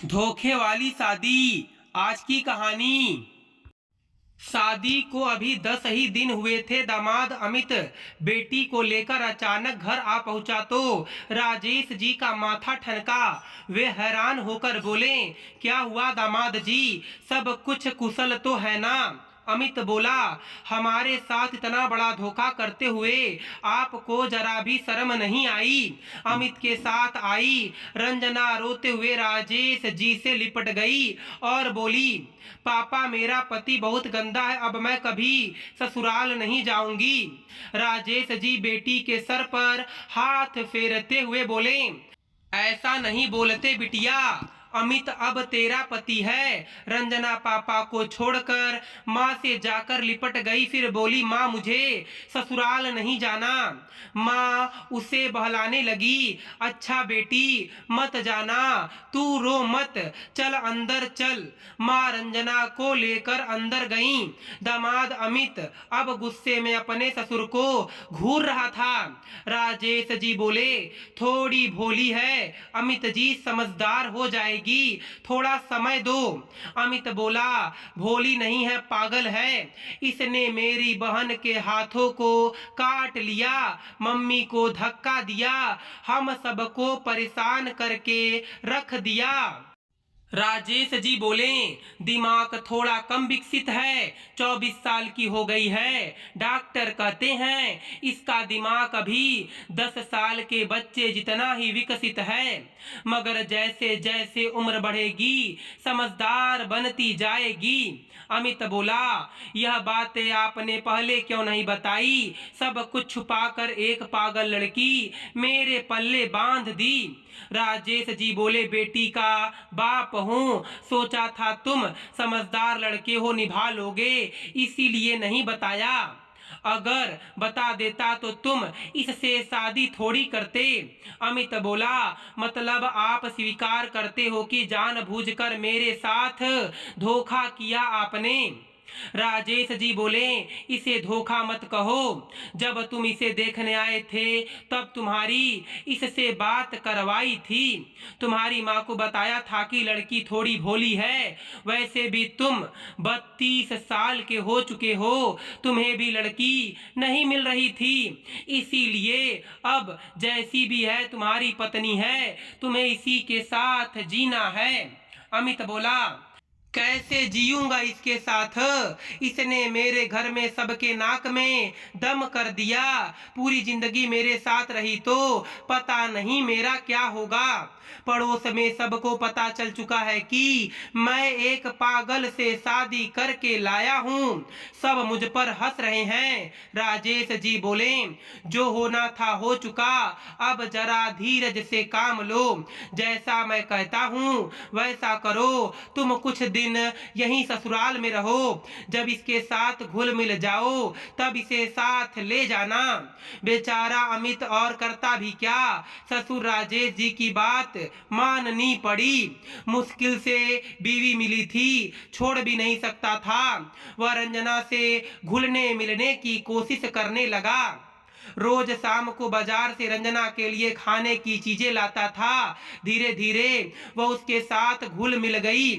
धोखे वाली शादी। आज की कहानी। शादी को अभी 10 ही दिन हुए थे। दामाद अमित बेटी को लेकर अचानक घर आ पहुंचा तो राजेश जी का माथा ठनका। वे हैरान होकर बोले, क्या हुआ दामाद जी, सब कुछ कुशल तो है ना? अमित बोला, हमारे साथ इतना बड़ा धोखा करते हुए आपको जरा भी शर्म नहीं आई? अमित के साथ आई रंजना रोते हुए राजेश जी से लिपट गई और बोली, पापा मेरा पति बहुत गंदा है, अब मैं कभी ससुराल नहीं जाऊंगी। राजेश जी बेटी के सर पर हाथ फेरते हुए बोले, ऐसा नहीं बोलते बिटिया, अमित अब तेरा पति है। रंजना पापा को छोड़कर माँ से जाकर लिपट गई। फिर बोली, माँ मुझे ससुराल नहीं जाना। माँ उसे बहलाने लगी, अच्छा बेटी मत जाना, तू रो मत, चल अंदर चल। माँ रंजना को लेकर अंदर गई। दामाद अमित अब गुस्से में अपने ससुर को घूर रहा था। राजेश जी बोले, थोड़ी भोली है, अमित जी समझदार हो जाएगी, थोड़ा समय दो। अमित बोला, भोली नहीं है, पागल है, इसने मेरी बहन के हाथों को काट लिया, मम्मी को धक्का दिया, हम सबको परेशान करके रख दिया। राजेश जी बोले, दिमाग थोड़ा कम विकसित है, 24 साल की हो गई है, डॉक्टर कहते हैं इसका दिमाग अभी 10 साल के बच्चे जितना ही विकसित है, मगर जैसे जैसे उम्र बढ़ेगी समझदार बनती जाएगी। अमित बोला, यह बातें आपने पहले क्यों नहीं बताई? सब कुछ छुपाकर एक पागल लड़की मेरे पल्ले बांध दी। राजेश जी बोले, बेटी का बाप हूँ, सोचा था तुम समझदार लड़के हो, निभा लोगे, इसीलिए नहीं बताया। अगर बता देता तो तुम इससे शादी थोड़ी करते। अमित बोला, मतलब आप स्वीकार करते हो कि जानबूझकर मेरे साथ धोखा किया आपने? राजेश जी बोले, इसे धोखा मत कहो, जब तुम इसे देखने आए थे तब तुम्हारी इससे बात करवाई थी, तुम्हारी माँ को बताया था कि लड़की थोड़ी भोली है, वैसे भी तुम 32 साल के हो चुके हो, तुम्हें भी लड़की नहीं मिल रही थी, इसीलिए अब जैसी भी है तुम्हारी पत्नी है, तुम्हें इसी के साथ जीना है। अमित बोला, कैसे जीऊंगा इसके साथ? इसने मेरे घर में सबके नाक में दम कर दिया, पूरी जिंदगी मेरे साथ रही तो पता नहीं मेरा क्या होगा। पड़ोस में सबको पता चल चुका है कि मैं एक पागल से शादी करके लाया हूँ, सब मुझ पर हंस रहे हैं। राजेश जी बोले, जो होना था हो चुका, अब जरा धीरज से काम लो, जैसा मैं कहता हूँ वैसा करो, तुम कुछ दिन यहीं ससुराल में रहो, जब इसके साथ घुल मिल जाओ तब इसे साथ ले जाना। बेचारा अमित और करता भी क्या, ससुर राजेश जी की बात माननी पड़ी, मुश्किल से बीवी मिली थी, छोड़ भी नहीं सकता था। वह रंजना से घुलने मिलने की कोशिश करने लगा, रोज शाम को बाजार से रंजना के लिए खाने की चीजें लाता था। धीरे धीरे वह उसके साथ घुल मिल गई।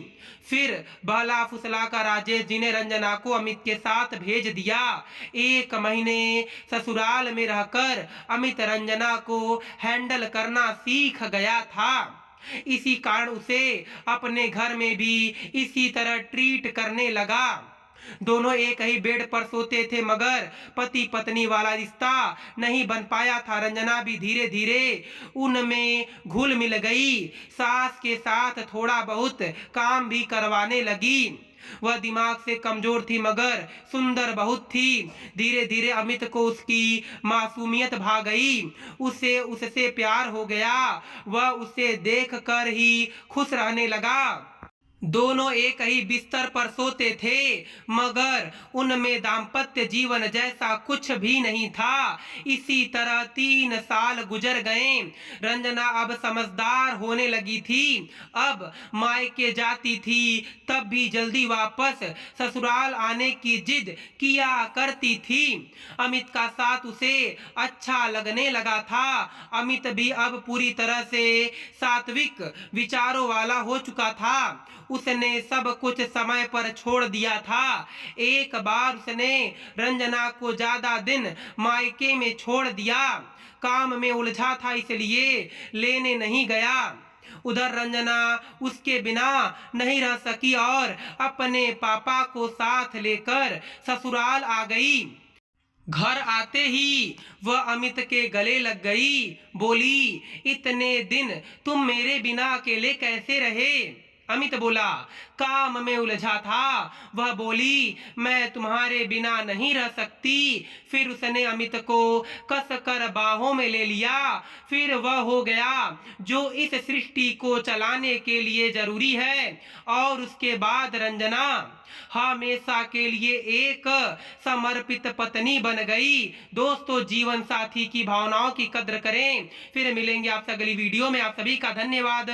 फिर बहला फुसला कर राजेश जी ने रंजना को अमित के साथ भेज दिया। 1 महीने ससुराल में रहकर अमित रंजना को हैंडल करना सीख गया था, इसी कारण उसे अपने घर में भी इसी तरह ट्रीट करने लगा। दोनों एक ही बेड पर सोते थे, मगर पति पत्नी वाला रिश्ता नहीं बन पाया था। रंजना भी धीरे धीरे उनमें घुल मिल गई, सास के साथ थोड़ा बहुत काम भी करवाने लगी। वह दिमाग से कमजोर थी मगर सुंदर बहुत थी। धीरे धीरे अमित को उसकी मासूमियत भा गई, उसे उससे प्यार हो गया, वह उसे देख कर ही खुश रहने लगा। दोनों एक ही बिस्तर पर सोते थे, मगर उनमें दाम्पत्य जीवन जैसा कुछ भी नहीं था। इसी तरह 3 साल गुजर गए। रंजना अब समझदार होने लगी थी। अब मायके जाती थी तब भी जल्दी वापस ससुराल आने की जिद किया करती थी। अमित का साथ उसे अच्छा लगने लगा था। अमित भी अब पूरी तरह से सात्विक विचारों वाला हो चुका था। उसने सब कुछ समय पर छोड़ दिया था। एक बार उसने रंजना को ज्यादा दिन मायके में छोड़ दिया। काम में उलझा था इसलिए लेने नहीं गया। उधर रंजना उसके बिना नहीं रह सकी और अपने पापा को साथ लेकर ससुराल आ गई। घर आते ही वह अमित के गले लग गई। बोली, इतने दिन तुम मेरे बिना अकेले कैसे रहे? अमित बोला, काम में उलझा था। वह बोली, मैं तुम्हारे बिना नहीं रह सकती। फिर उसने अमित को कस कर बाहों में ले लिया। फिर वह हो गया जो इस सृष्टि को चलाने के लिए जरूरी है। और उसके बाद रंजना हमेशा के लिए एक समर्पित पत्नी बन गई। दोस्तों, जीवन साथी की भावनाओं की कद्र करें। फिर मिलेंगे आपसे अगली वीडियो में। आप सभी का धन्यवाद।